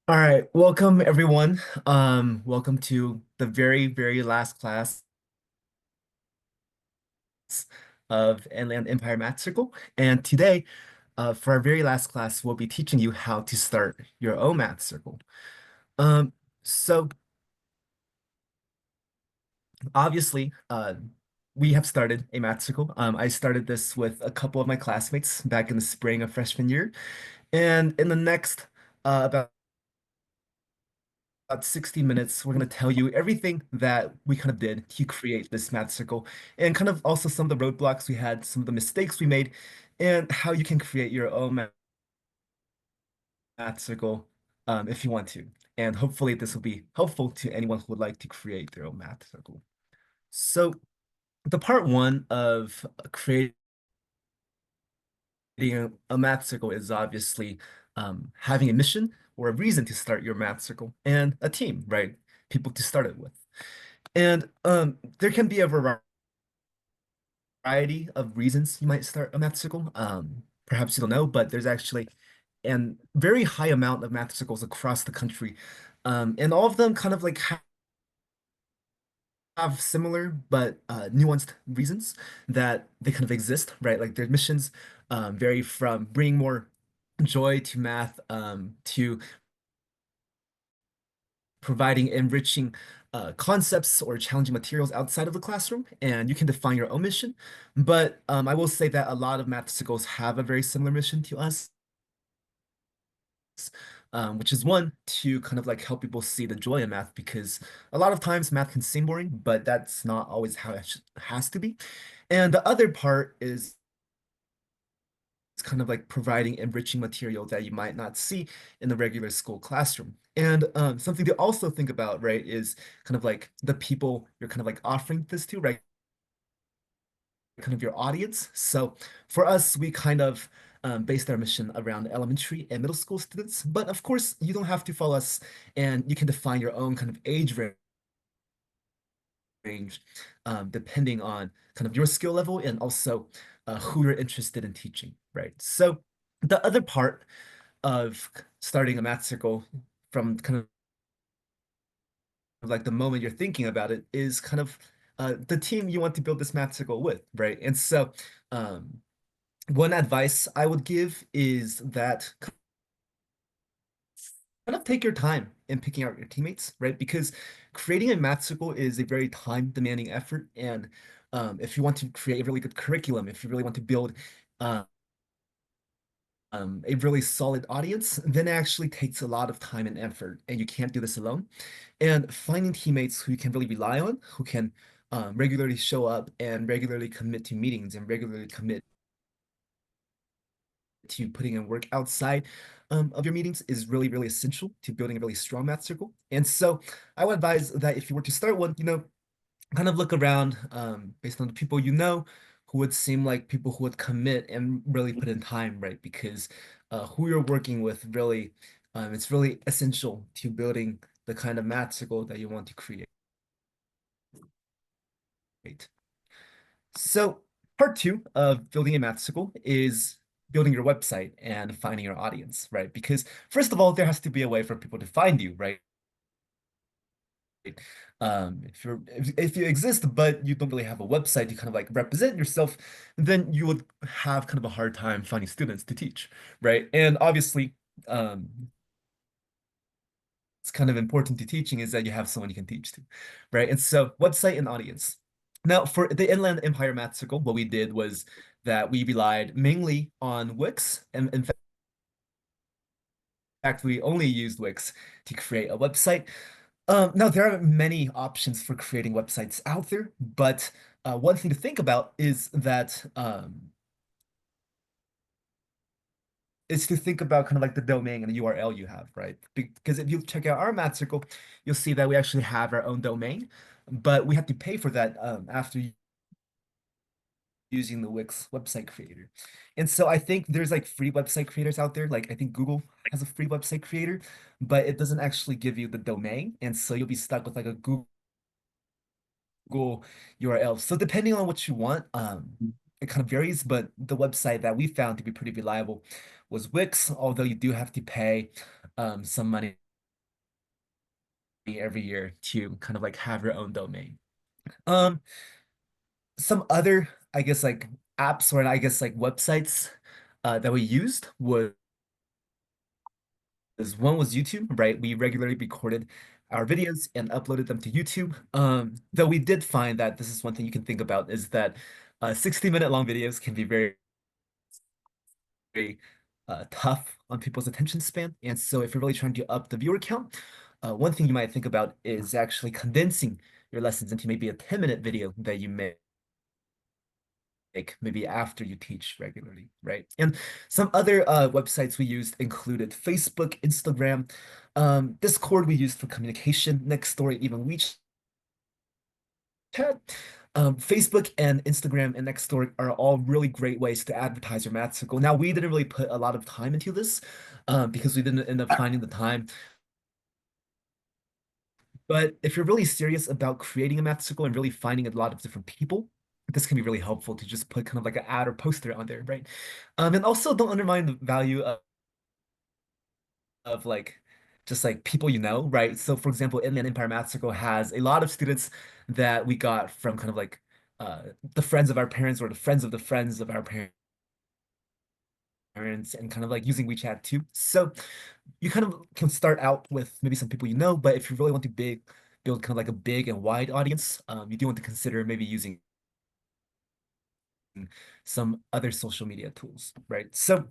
All right, welcome everyone. Welcome to the very, very last class of Inland Empire Math Circle. And today, for our very last class, we'll be teaching you how to start your own math circle. Um, so obviously, we have started a math circle. I started this with a couple of my classmates back in the spring of freshman year. And in the next about 60 minutes, we're going to tell you everything that we kind of did to create this math circle and kind of also some of the roadblocks we had, some of the mistakes we made, and how you can create your own math circle if you want to. And hopefully this will be helpful to anyone who would like to create their own math circle. So the part one of creating a math circle is obviously having a mission or a reason to start your math circle and a team, right? People to start it with. And there can be a variety of reasons you might start a math circle. Perhaps you don't know, but there's actually a very high amount of math circles across the country. And all of them kind of like have similar but nuanced reasons that they kind of exist, right? Like their missions vary from bringing more joy to math to providing enriching concepts or challenging materials outside of the classroom, and you can define your own mission. But I will say that a lot of math schools have a very similar mission to us, which is one to kind of like help people see the joy in math, because a lot of times math can seem boring, but that's not always how it has to be. And the other part is kind of like providing enriching material that you might not see in the regular school classroom. And something to also think about, right, is kind of like the people you're kind of like offering this to, right? Kind of your audience. So for us, we kind of based our mission around elementary and middle school students. But of course, you don't have to follow us, and you can define your own kind of age range depending on kind of your skill level and also who you're interested in teaching, right? So the other part of starting a math circle from kind of like the moment you're thinking about it is kind of the team you want to build this math circle with, right? And so um, one advice I would give is that kind of take your time in picking out your teammates, right? Because creating a math circle is a very time-demanding effort. And if you want to create a really good curriculum, if you really want to build uh, a really solid audience, then it actually takes a lot of time and effort, and you can't do this alone. And finding teammates who you can really rely on, who can regularly show up and regularly commit to meetings and regularly commit to putting in work outside of your meetings is really, really essential to building a really strong math circle. And so I would advise that if you were to start one, kind of look around based on the people you know who would seem like people who would commit and really put in time, right? Because who you're working with really, it's really essential to building the kind of math circle that you want to create. So part two of building a math circle is building your website and finding your audience, right? Because first of all, there has to be a way for people to find you, right? If you exist but you don't really have a website to kind of like represent yourself, then you would have kind of a hard time finding students to teach, right? And obviously, it's kind of important to teaching is that you have someone you can teach to, right? And so website and audience. Now, for the Inland Empire Math Circle, what we did was that we relied mainly on Wix. And in fact, we only used Wix to create a website. Now, there are many options for creating websites out there, but one thing to think about is to think about kind of like the domain and the URL you have, right? Because if you check out our math circle, you'll see that we actually have our own domain, but we have to pay for that after using the Wix website creator. And so I think there's like free website creators out there. Like I think Google has a free website creator, but it doesn't actually give you the domain. And so you'll be stuck with like a Google URL. So depending on what you want, it kind of varies, but the website that we found to be pretty reliable was Wix, although you do have to pay some money every year to kind of like have your own domain. Um, some other, I guess, like apps or I guess like websites that we used was one was YouTube, right? We regularly recorded our videos and uploaded them to YouTube. Though we did find that this is one thing you can think about is that 60-minute long videos can be very tough on people's attention span. And so if you're really trying to up the viewer count, one thing you might think about is actually condensing your lessons into maybe a 10-minute video that you make maybe after you teach regularly, right? And some other websites we used included Facebook, Instagram, Discord we used for communication, Nextdoor, even WeChat. Facebook and Instagram and Nextdoor are all really great ways to advertise your math circle. Now, we didn't really put a lot of time into this because we didn't end up finding the time. But if you're really serious about creating a math circle and really finding a lot of different people, this can be really helpful to just put kind of like an ad or poster on there, right? And also don't undermine the value of like just like people you know, right? So for example, Inland Empire Math Circle has a lot of students that we got from kind of like uh, the friends of our parents or the friends of the friends of our parents and kind of like using WeChat too. So you kind of can start out with maybe some people you know, but if you really want to build kind of like a big and wide audience, you do want to consider maybe using some other social media tools, right? So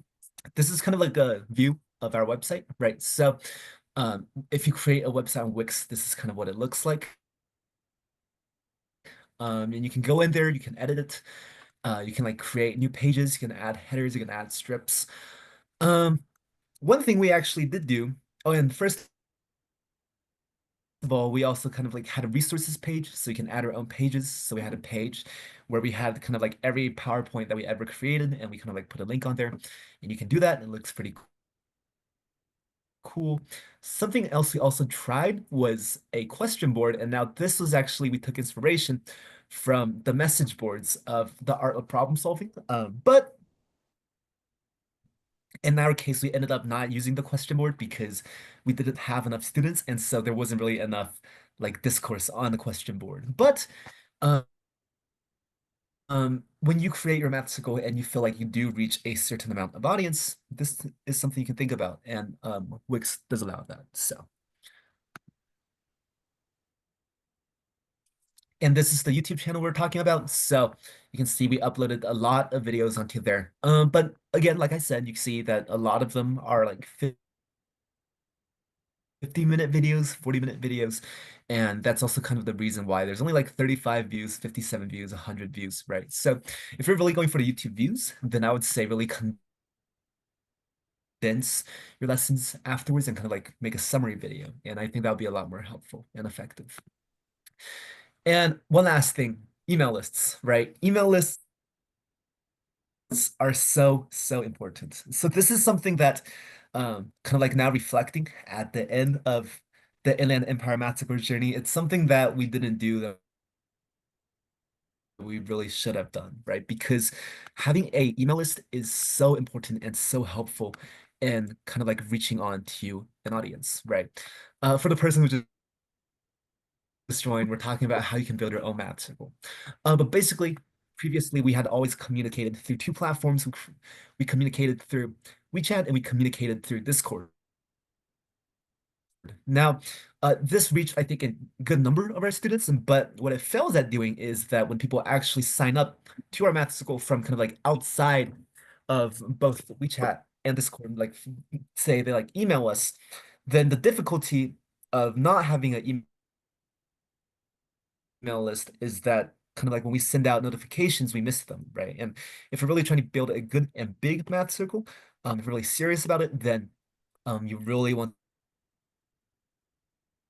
this is kind of like a view of our website, right? So if you create a website on Wix, this is kind of what it looks like. And you can go in there, you can edit it, you can like create new pages, you can add headers, you can add strips. Um, One thing we actually did do, oh, and first of all, we also kind of like had a resources page, so we can add our own pages. So we had a page where we had kind of like every PowerPoint that we ever created, and we kind of like put a link on there, and you can do that. It looks pretty cool. Something else we also tried was a question board, and now this was actually we took inspiration from the message boards of the art of problem solving. But in our case, we ended up not using the question board because we didn't have enough students, and so there wasn't really enough like discourse on the question board. But um, when you create your math circle and you feel like you do reach a certain amount of audience, this is something you can think about, and Wix does allow that. So, and this is the YouTube channel we're talking about. So you can see we uploaded a lot of videos onto there. But again, like I said, you can see that a lot of them are like 50-minute videos, 40-minute videos. And that's also kind of the reason why there's only like 35 views, 57 views, 100 views, right? So if you're really going for the YouTube views, then I would say really condense your lessons afterwards and kind of like make a summary video. And I think that would be a lot more helpful and effective. And one last thing, email lists, right? Email lists are so important. So this is something that kind of like now reflecting at the end of the Inland Empire Massacre journey, it's something that we didn't do that we really should have done, right? Because having a email list is so important and so helpful in kind of like reaching on to an audience, right? For the person who just joined, we're talking about how you can build your own math circle. But basically, previously we had always communicated through two platforms. We communicated through WeChat and we communicated through Discord. Now, this reached, I think, a good number of our students, but what it fails at doing is that when people actually sign up to our math school from kind of like outside of both WeChat and Discord, like say they like email us, then the difficulty of not having an email list is that kind of like when we send out notifications, we miss them, right? And if we're really trying to build a good and big math circle, if you're really serious about it, then you really want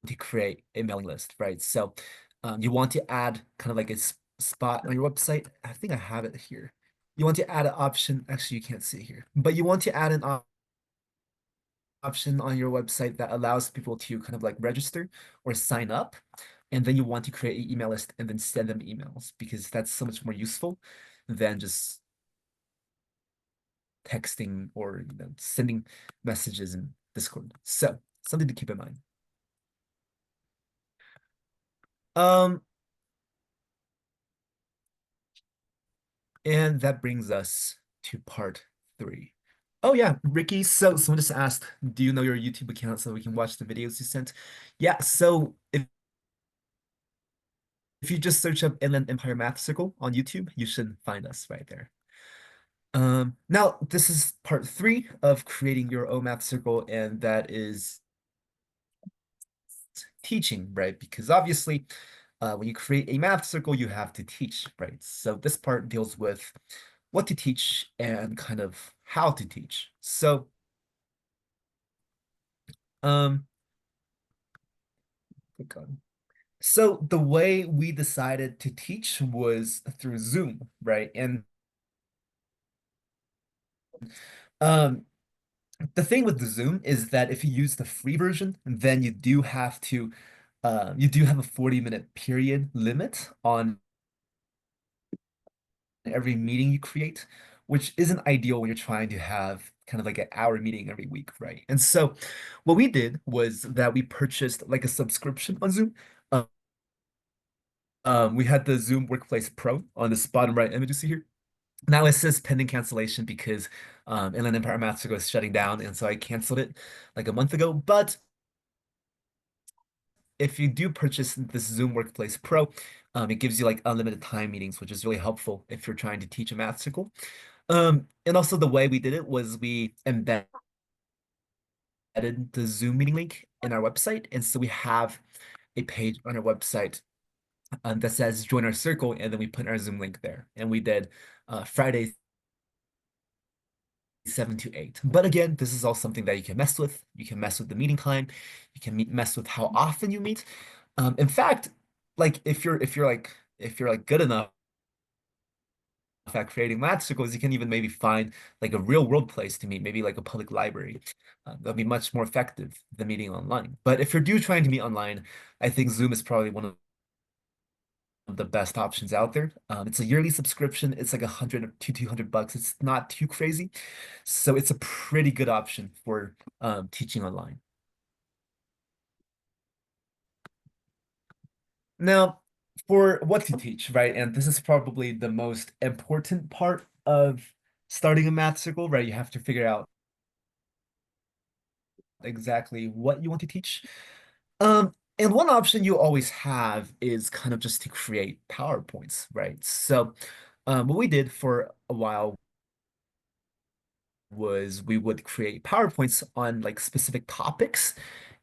to create a mailing list, right? So you want to add kind of like a spot on your website. I think I have it here. You want to add an option. Actually, you can't see it here, but you want to add an option on your website that allows people to kind of like register or sign up. And then you want to create an email list and then send them emails because that's so much more useful than just texting or sending messages in Discord. So something to keep in mind. Um, and that brings us to part three. Oh yeah, Ricky. So someone just asked, do you know your YouTube account so we can watch the videos you sent? Yeah, so if you just search up Inland Empire Math Circle on YouTube, you should find us right there. Now this is part three of creating your own math circle, and that is teaching, right? Because obviously, when you create a math circle, you have to teach, right? So this part deals with what to teach and kind of how to teach. So, um, click on. So the way we decided to teach was through Zoom, right? And um, the thing with the Zoom is that if you use the free version, then you do have a 40-minute period limit on every meeting you create, which isn't ideal when you're trying to have kind of like an hour meeting every week, right? And so what we did was that we purchased like a subscription on Zoom. We had the Zoom Workplace Pro on this bottom right image you see here. Now it says pending cancellation because Inland Empire Math Circle is shutting down, and so I canceled it like a month ago. But if you do purchase this Zoom Workplace Pro, it gives you like unlimited time meetings, which is really helpful if you're trying to teach a math circle. And also the way we did it was we embedded the Zoom meeting link in our website. And so we have a page on our website that says join our circle, and then we put our Zoom link there. And we did Fridays 7 to 8. But again, this is all something that you can mess with. You can mess with the meeting time. You can mess with how often you meet. In fact, like if you're like good enough at creating math circles, you can even maybe find like a real world place to meet, maybe like a public library. That'll be much more effective than meeting online. But if you're do trying to meet online, I think Zoom is probably one of the best options out there. It's a yearly subscription. It's like 100 to 200 bucks. It's not too crazy. So it's a pretty good option for teaching online. Now, for what to teach, right? And this is probably the most important part of starting a math circle, right? You have to figure out exactly what you want to teach. And one option you always have is kind of just to create PowerPoints, right? So, what we did for a while was we would create PowerPoints on like specific topics,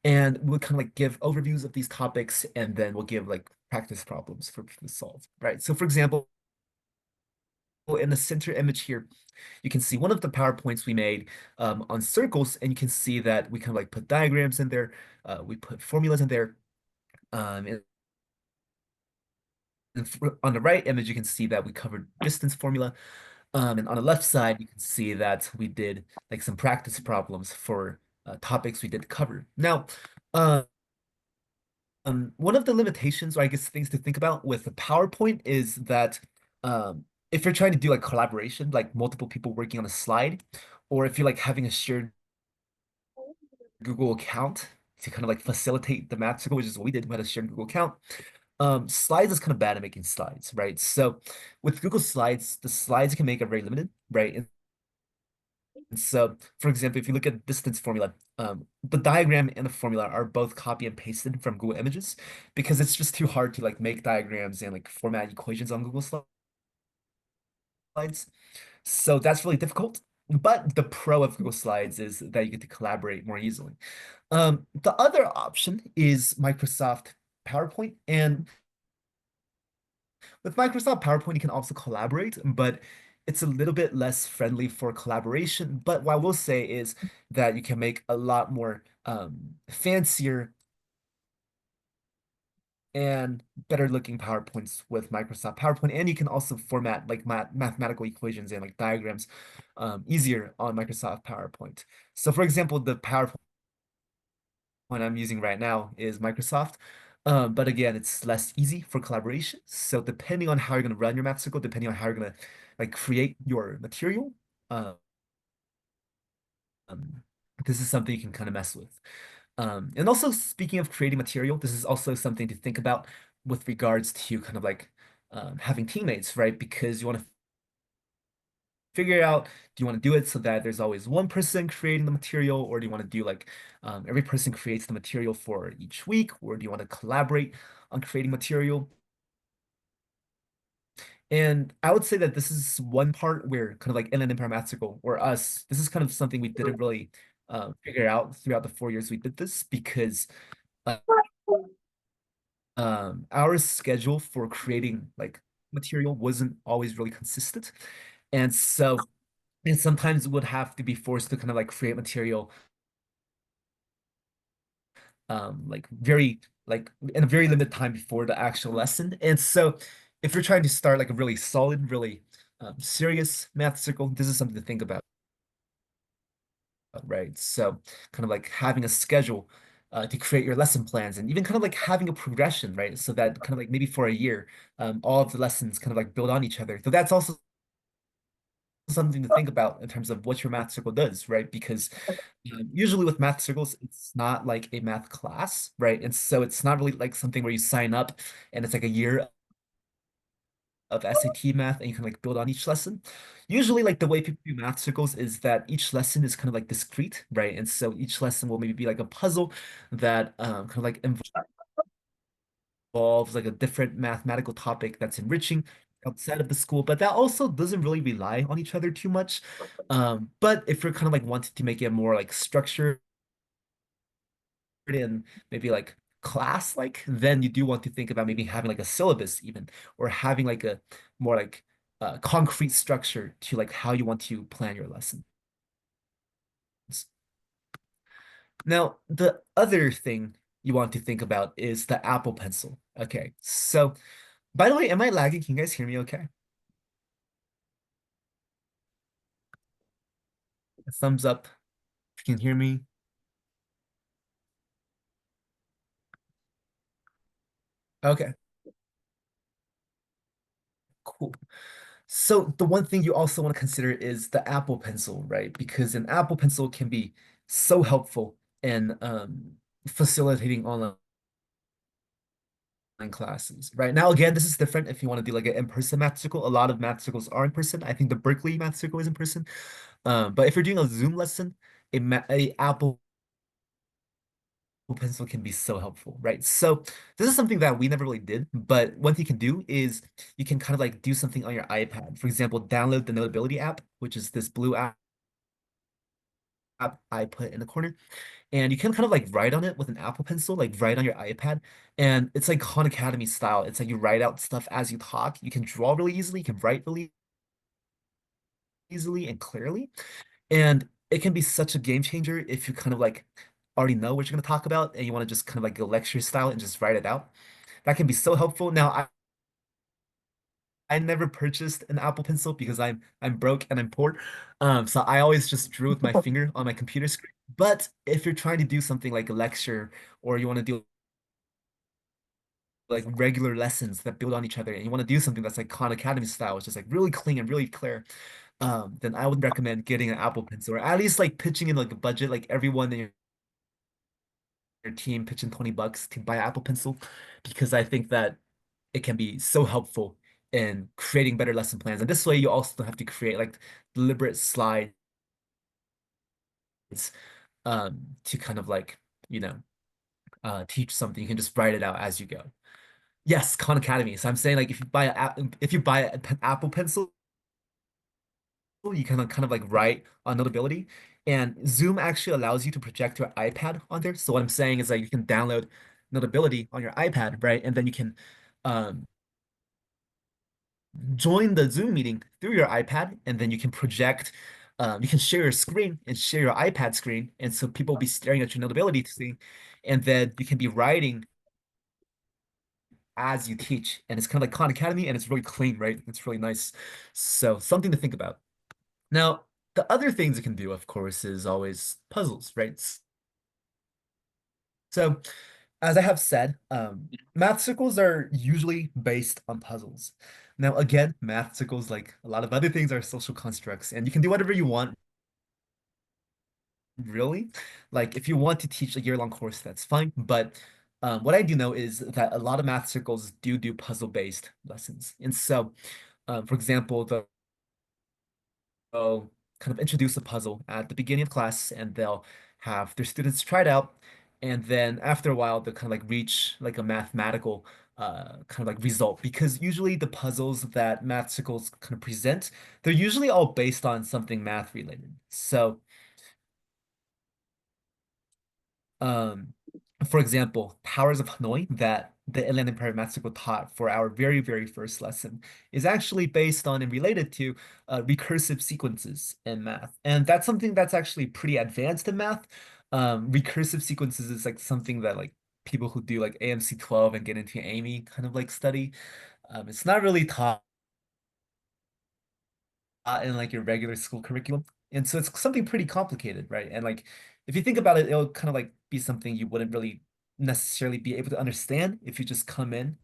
and we'll kind of like give overviews of these topics, and then we'll give like practice problems for people to solve, right? So, for example, in the center image here, you can see one of the PowerPoints we made on circles, and you can see that we kind of like put diagrams in there, we put formulas in there. And on the right image, you can see that we covered distance formula. And on the left side, you can see that we did like some practice problems for topics we did cover. Now, uh, one of the limitations, or I guess things to think about with the PowerPoint is that if you're trying to do like collaboration, like multiple people working on a slide, or if you're like having a shared Google account to kind of like facilitate the math circle, which is what we did. We had a shared Google account. Slides is kind of bad at making slides, right? So with Google Slides, the slides you can make are very limited, right? And so, for example, if you look at distance formula, the diagram and the formula are both copy and pasted from Google Images because it's just too hard to like make diagrams and like format equations on Google Slides. So that's really difficult. But the pro of Google Slides is that you get to collaborate more easily. The other option is Microsoft PowerPoint, and with Microsoft PowerPoint, you can also collaborate, but it's a little bit less friendly for collaboration. But what I will say is that you can make a lot more fancier and better looking PowerPoints with Microsoft PowerPoint. And you can also format like mathematical equations and like diagrams easier on Microsoft PowerPoint. So for example, the PowerPoint I'm using right now is Microsoft. But again, it's less easy for collaboration. So depending on how you're going to run your math circle, depending on how you're going to like create your material, um, this is something you can kind of mess with. And also speaking of creating material, this is also something to think about. with regards to kind of like having teammates, right? Because you want to figure out, do you want to do it so that there's always one person creating the material, or do you want to do like every person creates the material for each week, or do you want to collaborate on creating material? And I would say that this is one part where kind of like in an Impermathrical or us, this is kind of something we didn't really figure out throughout the 4 years we did this because uh, our schedule for creating like material wasn't always really consistent. And so and sometimes would have to be forced to kind of like create material like very like in a very limited time before the actual lesson. And so if you're trying to start like a really solid, really serious math circle, this is something to think about, right? So kind of like having a schedule to create your lesson plans and even kind of like having a progression, right? So that kind of like maybe for a year, all of the lessons kind of like build on each other. So that's also something to think about in terms of what your math circle does, right? Because usually with math circles, it's not like a math class, right? And so it's not really like something where you sign up and it's like a year of SAT math and you can like build on each lesson. Usually, like the way people do math circles is that each lesson is kind of like discrete, right? And so each lesson will maybe be like a puzzle that kind of like involves like a different mathematical topic that's enriching outside of the school, but that also doesn't really rely on each other too much. But if you're kind of like wanting to make it more like structured in maybe like class like, then you do want to think about maybe having like a syllabus even, or having like a more like concrete structure to like how you want to plan your lessons. Now, the other thing you want to think about is the Apple Pencil. Okay, so by the way, am I lagging? Can you guys hear me okay? A thumbs up if you can hear me. Okay, cool. So the one thing you also want to consider is the Apple Pencil, right? Because an Apple Pencil can be so helpful in facilitating online classes, right? Now, again, this is different if you want to do like an in-person math circle. A lot of math circles are in person. I think the Berkeley math circle is in person. But if you're doing a Zoom lesson, a Apple Pencil can be so helpful, right? So this is something that we never really did, but one thing you can do is you can kind of like do something on your iPad. For example, download the Notability app, which is this blue app I put in the corner, and you can kind of like write on it with an Apple Pencil, like write on your iPad, and it's like Khan Academy style. It's like you write out stuff as you talk. You can draw really easily, you can write really easily and clearly, and it can be such a game changer if you kind of like already know what you're going to talk about and you want to just kind of like go lecture style and just write it out. That can be so helpful. Now, I never purchased an Apple Pencil because I'm broke and I'm poor. So I always just drew with my finger on my computer screen. But if you're trying to do something like a lecture or you want to do like regular lessons that build on each other and you want to do something that's like Khan Academy style, which is like really clean and really clear, then I would recommend getting an Apple Pencil or at least like pitching in like a budget, like everyone in your team pitching $20 to buy an Apple Pencil because I think that it can be so helpful in creating better lesson plans. And this way you also don't have to create like deliberate slides to kind of like, you know, teach something. You can just write it out as you go. Yes, Khan Academy. So I'm saying like if you buy an Apple Pencil, you can kind of like write on Notability. And Zoom actually allows you to project your iPad on there. So what I'm saying is like you can download Notability on your iPad, right? And then you can um, join the Zoom meeting through your iPad, and then you can project, you can share your screen and share your iPad screen. And so people will be staring at your Notability to see, and then you can be writing as you teach. And it's kind of like Khan Academy, and it's really clean, right? It's really nice. So something to think about. Now, the other things it can do, of course, is always puzzles, right? So, as I have said, math circles are usually based on puzzles. Now, again, math circles, like a lot of other things, are social constructs, and you can do whatever you want, really. Like, if you want to teach a year-long course, that's fine. But what I do know is that a lot of math circles do puzzle-based lessons. And so, for example, they'll kind of introduce a puzzle at the beginning of class and they'll have their students try it out. And then after a while, they'll kind of like reach like a mathematical kind of like result because usually the puzzles that math circles kind of present, they're usually all based on something math related. So Um, for example, Towers of Hanoi that the Inland Empire Math School taught for our very first lesson is actually based on and related to recursive sequences in math. And that's something that's actually pretty advanced in math. Recursive sequences is like something that like people who do like AMC 12 and get into AMY kind of like study. It's not really taught in like your regular school curriculum. And so it's something pretty complicated, right? And like if you think about it, it'll kind of like be something you wouldn't really necessarily be able to understand if you just come in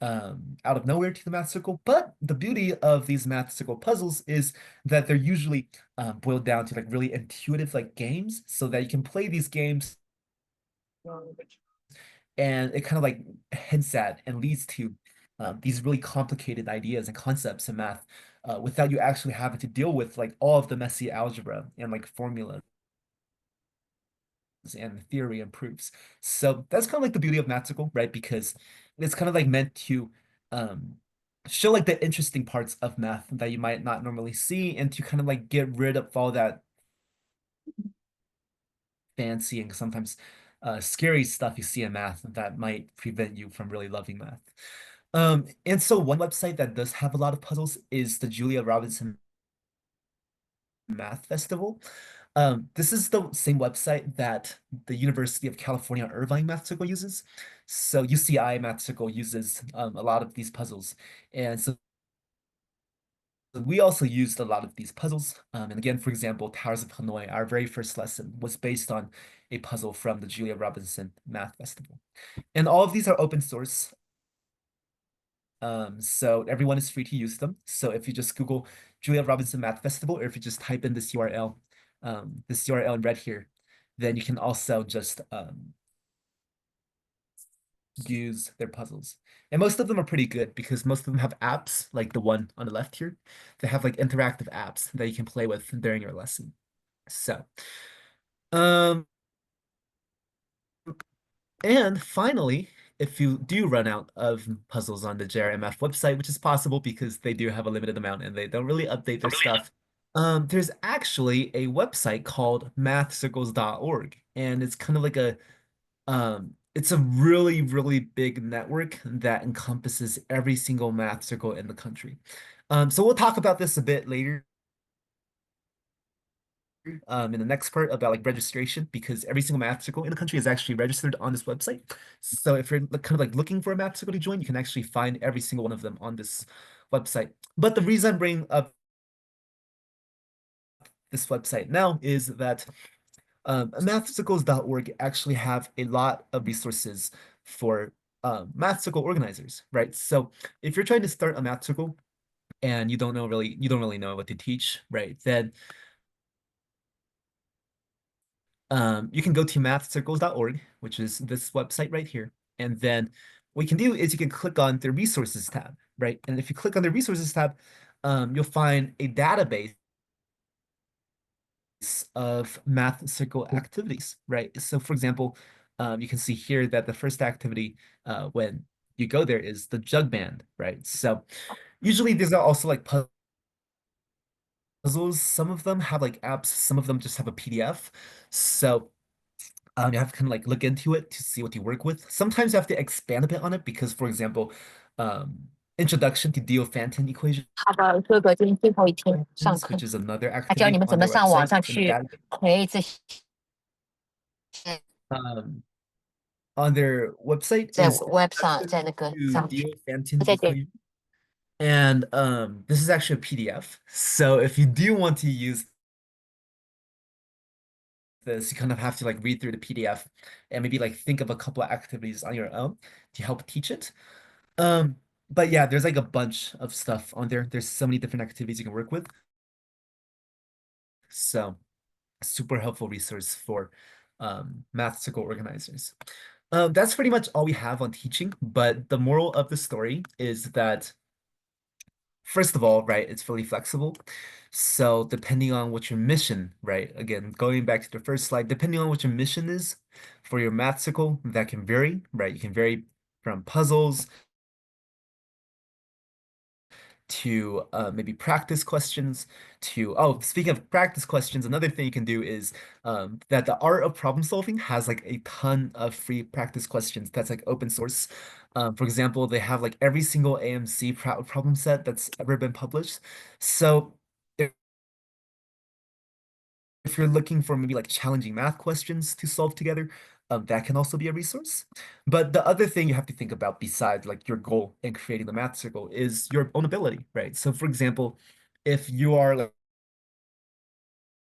out of nowhere to the math circle. But the beauty of these math circle puzzles is that they're usually boiled down to like really intuitive like games so that you can play these games and it kind of like hints at and leads to these really complicated ideas and concepts in math without you actually having to deal with like all of the messy algebra and like formulas and theory and proofs. So that's kind of like the beauty of Mathsicle, right? Because it's kind of like meant to um, show like the interesting parts of math that you might not normally see and to kind of like get rid of all that fancy and sometimes scary stuff you see in math that might prevent you from really loving math. And so one website that does have a lot of puzzles is the Julia Robinson Math Festival. This is the same website that the University of California Irvine Math Circle uses. So UCI Math Circle uses a lot of these puzzles. And so we also used a lot of these puzzles. And again, for example, Towers of Hanoi, our very first lesson was based on a puzzle from the Julia Robinson Math Festival. And all of these are open source. So everyone is free to use them. So if you just Google Julia Robinson Math Festival, or if you just type in this URL in red here, then you can also just use their puzzles. And most of them are pretty good because most of them have apps, like the one on the left here. They have like interactive apps that you can play with during your lesson. So, um, and finally, if you do run out of puzzles on the JRMF website, which is possible because they do have a limited amount and they don't really update their stuff, there's actually a website called mathcircles.org, and it's kind of like it's a really big network that encompasses every single math circle in the country. So we'll talk about this a bit later in the next part about like registration because every single math circle in the country is actually registered on this website. So if you're kind of like looking for a math circle to join, you can actually find every single one of them on this website. But the reason I'm bringing up this website now is that mathcircles.org actually have a lot of resources for math circle organizers, right? So if you're trying to start a math circle and you don't really know what to teach, right? Then you can go to mathcircles.org, which is this website right here. And then what you can do is you can click on the resources tab, right? And if you click on the resources tab, you'll find a database of math circle activities, right? So for example, you can see here that the first activity when you go there is the jug band, right? So usually these are also like puzzles. Some of them have like apps, some of them just have a PDF. So you have to kind of like look into it to see what you work with. Sometimes you have to expand a bit on it because, for example, Introduction to Diophantine Equations, 好的，哥哥，今天最后一天上 which 课，is another 他教你 activity 们怎 on 么 their 上网 website 上 in the 去 database. create 这些，Um, on their website 在 is web 上，在 Introduction 那个 to 上去， Diophantine 在点 Equation. And this is actually a PDF. So if you do want to use this, you kind of have to like read through the PDF and maybe like think of a couple of activities on your own to help teach it. Um, but yeah, there's like a bunch of stuff on there. There's so many different activities you can work with. So super helpful resource for math circle organizers. That's pretty much all we have on teaching, but the moral of the story is that first of all, right, it's really flexible. So depending on what your mission, right, again, going back to the first slide, depending on what your mission is for your math circle, that can vary, right? You can vary from puzzles to maybe practice questions to, oh, speaking of practice questions, another thing you can do is that the art of problem solving has like a ton of free practice questions that's like open source. For example, they have like every single AMC problem set that's ever been published. So if you're looking for maybe like challenging math questions to solve together, that can also be a resource. But the other thing you have to think about besides like your goal in creating the math circle is your own ability, right? So for example, if you are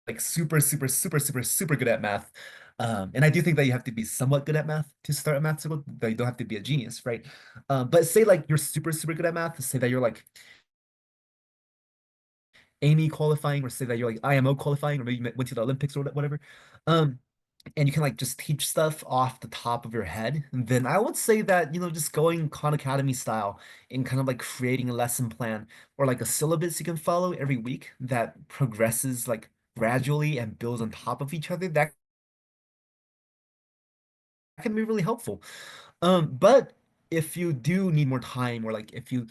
like super good at math, and I do think that you have to be somewhat good at math to start a math circle, that you don't have to be a genius, right? But say like you're super good at math, say that you're like Amy qualifying, or say that you're like IMO qualifying, or maybe you went to the Olympics or whatever. Um, and you can like just teach stuff off the top of your head, then I would say that, just going Khan Academy style and kind of like creating a lesson plan or like a syllabus you can follow every week that progresses like gradually and builds on top of each other, that can be really helpful. But if you do need more time or like if you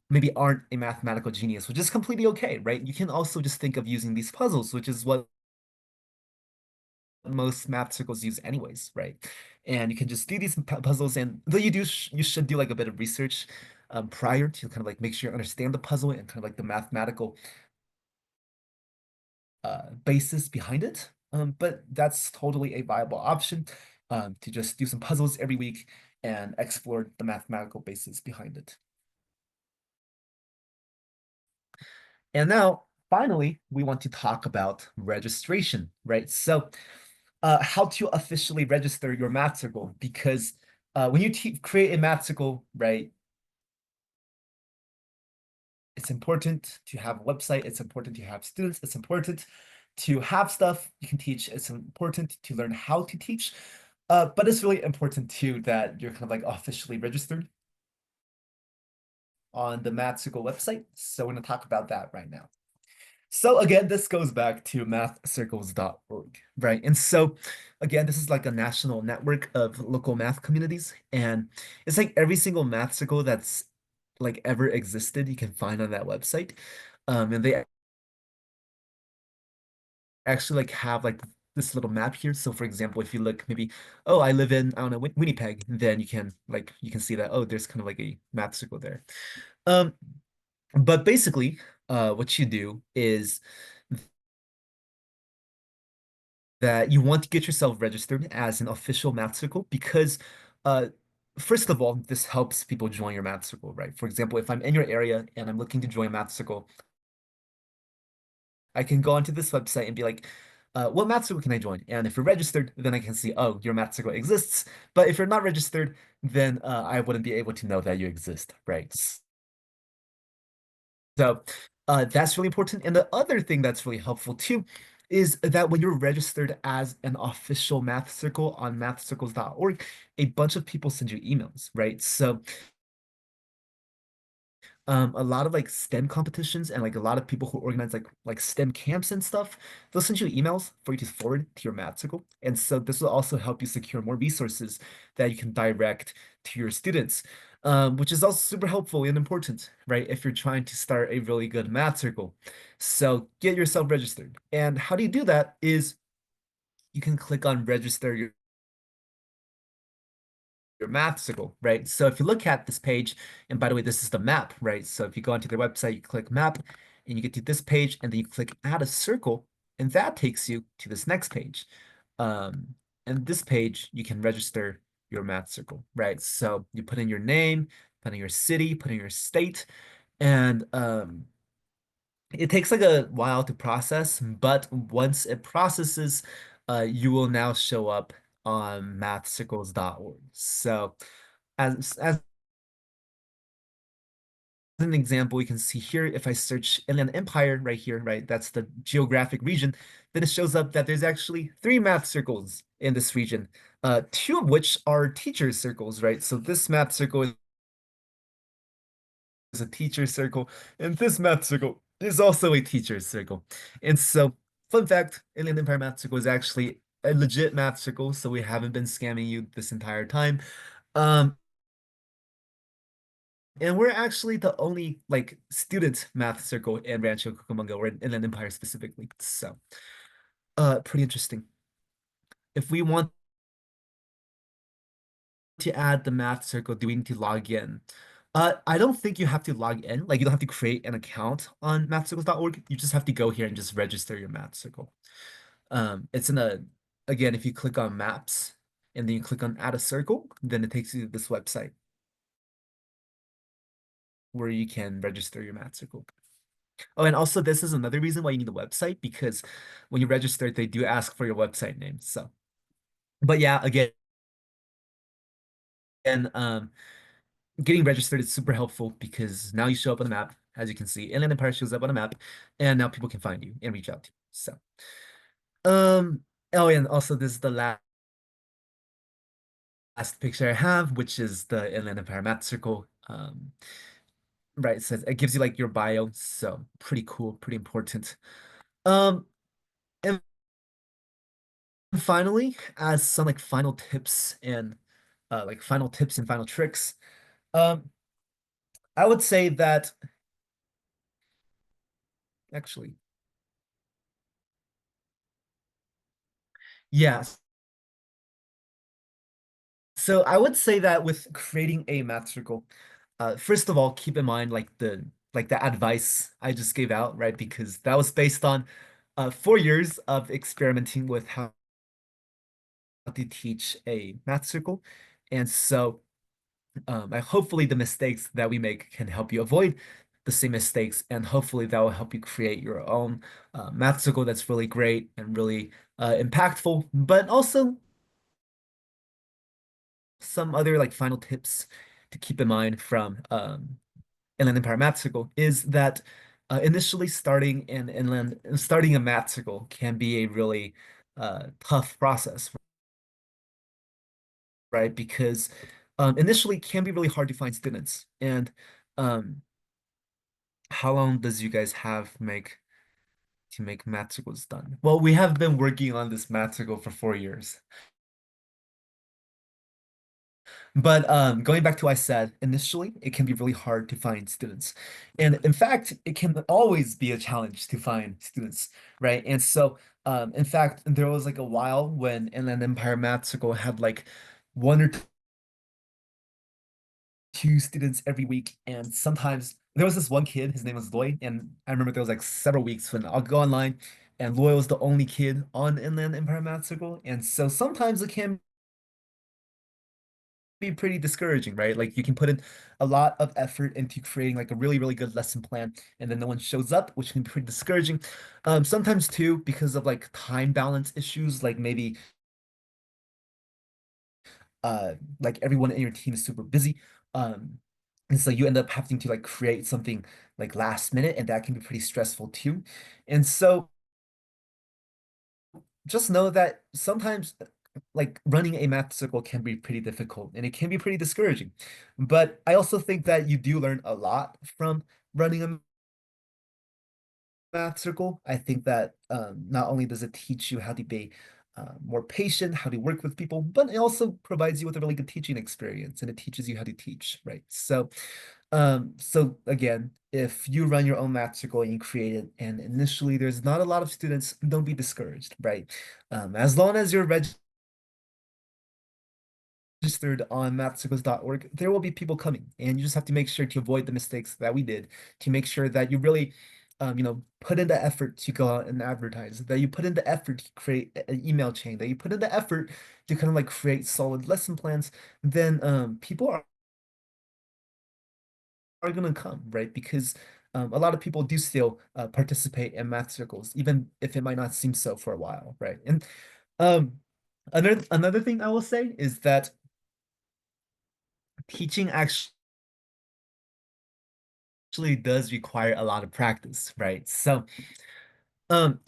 maybe aren't a mathematical genius, which is completely okay, right? You can also just think of using these puzzles, which is what most math circles use anyways, right? And you can just do these puzzles, and though you should do like a bit of research prior to kind of like make sure you understand the puzzle and kind of like the mathematical basis behind it. But that's totally a viable option to just do some puzzles every week and explore the mathematical basis behind it. And now, finally, we want to talk about registration, right? So how to officially register your math circle, because when you create a math circle, right, it's important to have a website, it's important to have students, it's important to have stuff you can teach, it's important to learn how to teach, but it's really important too that you're kind of like officially registered on the math circle website. So we're going to talk about that right now. So again, this goes back to mathcircles.org, right? And so again, this is like a national network of local math communities, and it's like every single math circle that's like ever existed, you can find on that website. And they actually like have like this little map here. So for example, if you look maybe, oh, I live in, I don't know, Winnipeg, then you can see that, oh, there's kind of like a math circle there. Um, but basically, what you do is that you want to get yourself registered as an official math circle because uh first of all, this helps people join your math circle, right? For example, if I'm in your area and I'm looking to join a math circle, I can go onto this website and be like, what math circle can I join? And if you're registered, then I can see, oh, your math circle exists. But if you're not registered, then I wouldn't be able to know that you exist, right? So that's really important. And the other thing that's really helpful too is that when you're registered as an official math circle on mathcircles.org, a bunch of people send you emails, right? So a lot of like STEM competitions and like a lot of people who organize like STEM camps and stuff, they'll send you emails for you to forward to your math circle. And so this will also help you secure more resources that you can direct to your students, which is also super helpful and important, right? If you're trying to start a really good math circle. So get yourself registered. And how do you do that is you can click on register your math circle, right? So if you look at this page, and by the way, this is the map, right? So if you go onto their website, you click map and you get to this page and then you click add a circle and that takes you to this next page. And this page, you can register your math circle, right? So you put in your name, put in your city, put in your state, and it takes like a while to process, but once it processes, you will now show up on mathcircles.org. So as an example, we can see here, if I search Inland Empire right here, right, that's the geographic region, then it shows up that there's actually 3 math circles in this region, 2 of which are teacher circles, right? So this math circle is a teacher circle, and this math circle is also a teacher circle. And so, fun fact, Inland Empire Math Circle is actually a legit math circle, so we haven't been scamming you this entire time. Um, and we're actually the only like student math circle in Rancho Cucamonga, or in Inland Empire specifically. So, pretty interesting. If we want to add the math circle, do we need to log in? I don't think you have to log in. Like, you don't have to create an account on mathcircles.org. You just have to go here and just register your math circle. It's in again, if you click on maps and then you click on add a circle, then it takes you to this website where you can register your math circle. Oh, and also this is another reason why you need the website, because when you register, they do ask for your website name. So, but yeah, again, and getting registered is super helpful because now you show up on the map, as you can see. Inland Empire shows up on a map, and now people can find you and reach out to you. So, oh, and also this is the last picture I have, which is the Inland Empire Math Circle. Right, it says it gives you like your bio, so pretty cool, pretty important. Um, and finally, as some like final tips and final tricks, um, I would say that actually, yes. So I would say that with creating a math circle, first of all, keep in mind like the advice I just gave out, right? Because that was based on 4 years of experimenting with how to teach a math circle. And so hopefully the mistakes that we make can help you avoid the same mistakes, and hopefully that will help you create your own math circle that's really great and really impactful. But also some other like final tips to keep in mind from Inland Empire Math Circle is that initially starting a math circle can be a really tough process, right? Because initially it can be really hard to find students. And um, how long does you guys have to make math circles done? Well, we have been working on this math circle for 4 years. But going back to what I said, initially, it can be really hard to find students. And in fact, it can always be a challenge to find students, right? And so, in fact, there was like a while when Inland Empire Math Circle had like 1 or 2 students every week. And sometimes there was this one kid, his name was Loy. And I remember there was like several weeks when I'll go online and Loy was the only kid on Inland Empire Math Circle. And so sometimes it can be pretty discouraging, right? Like, you can put in a lot of effort into creating like a really, really good lesson plan, and then no one shows up, which can be pretty discouraging. Sometimes too, because of like time balance issues, like maybe like everyone in your team is super busy. Um, and so you end up having to like create something like last minute, and that can be pretty stressful too. And so just know that sometimes like running a math circle can be pretty difficult and it can be pretty discouraging. But I also think that you do learn a lot from running a math circle. I think that not only does it teach you how to be more patient, how to work with people, but it also provides you with a really good teaching experience, and it teaches you how to teach, right? So again, if you run your own math circle and you create it, and initially there's not a lot of students, don't be discouraged, right? As long as you're registered on mathcircles.org, there will be people coming, and you just have to make sure to avoid the mistakes that we did, to make sure that you really, put in the effort to go out and advertise, that you put in the effort to create an email chain, that you put in the effort to kind of like create solid lesson plans. Then people are going to come, right? Because a lot of people do still participate in math circles, even if it might not seem so for a while, right? And um, another thing I will say is that teaching actually actually does require a lot of practice, right? So,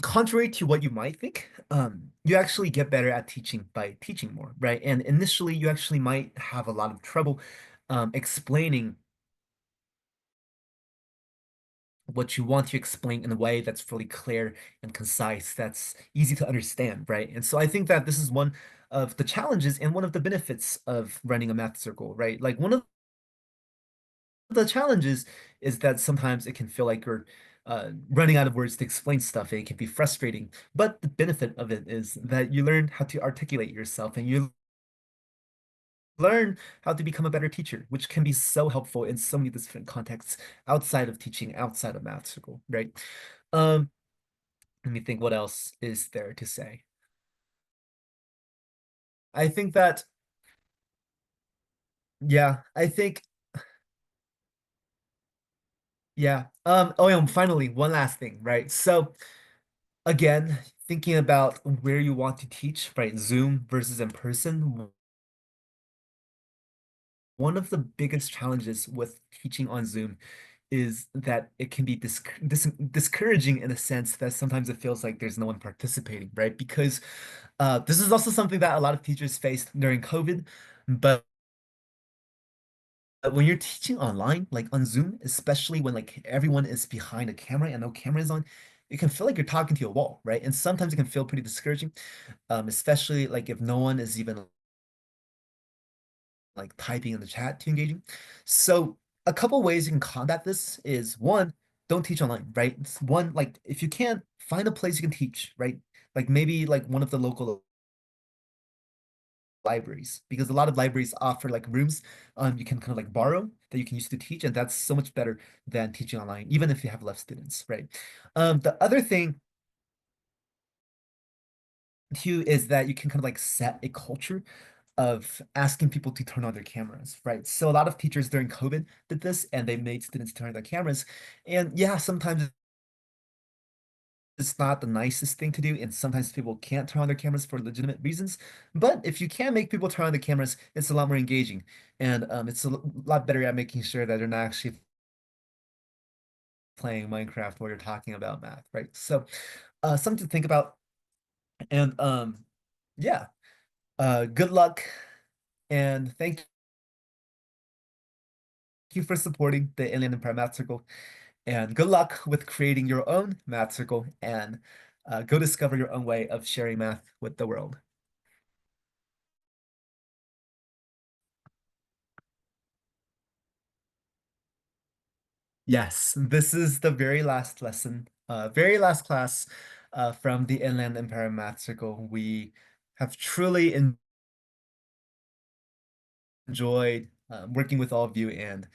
contrary to what you might think, you actually get better at teaching by teaching more, right? And initially, you actually might have a lot of trouble explaining what you want to explain in a way that's really clear and concise, that's easy to understand, right? And so I think that this is one of the challenges and one of the benefits of running a math circle, right? Like one of the challenges is that sometimes it can feel like you're running out of words to explain stuff and it can be frustrating. But the benefit of it is that you learn how to articulate yourself and you learn how to become a better teacher, which can be so helpful in so many different contexts outside of teaching, outside of math school, right? Um, Let me think what else is there to say. I think that, yeah, I think, yeah. Oh, yeah, finally, one last thing, right? So again, thinking about where you want to teach, right? Zoom versus in person. One of the biggest challenges with teaching on Zoom is that it can be discouraging in a sense that sometimes it feels like there's no one participating, right? Because this is also something that a lot of teachers faced during COVID, but when you're teaching online, like on Zoom, especially when like everyone is behind a camera and no camera is on, it can feel like you're talking to a wall, right? And sometimes it can feel pretty discouraging, especially like if no one is even like typing in the chat to engaging. So a couple ways you can combat this is one, don't teach online, right? One, like if you can't find a place you can teach, right? Like maybe like one of the local libraries, because a lot of libraries offer like rooms you can kind of like borrow that you can use to teach, and that's so much better than teaching online, even if you have less students, right? The other thing too is that you can kind of like set a culture of asking people to turn on their cameras, right? So a lot of teachers during COVID did this and they made students turn on their cameras. And yeah, sometimes it's not the nicest thing to do, and sometimes people can't turn on their cameras for legitimate reasons. But if you can make people turn on the cameras, it's a lot more engaging, and it's a lot better at making sure that they're not actually playing Minecraft while you're talking about math, right? So, something to think about. And yeah, good luck, and thank you for supporting the Inland Empire Math Circle. And good luck with creating your own math circle and go discover your own way of sharing math with the world. Yes, this is the very last lesson, very last class from the Inland Empire Math Circle. We have truly enjoyed working with all of you and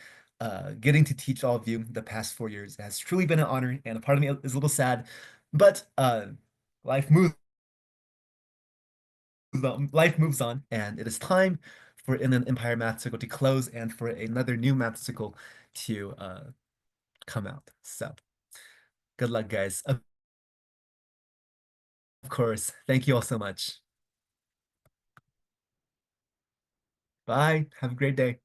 getting to teach all of you the past 4 years. It has truly been an honor, and a part of me is a little sad, but life moves life moves on, and it is time for Inland Empire Math Circle to close and for another new Math Circle to come out. So good luck, guys. Of course. Thank you all so much. Bye. Have a great day.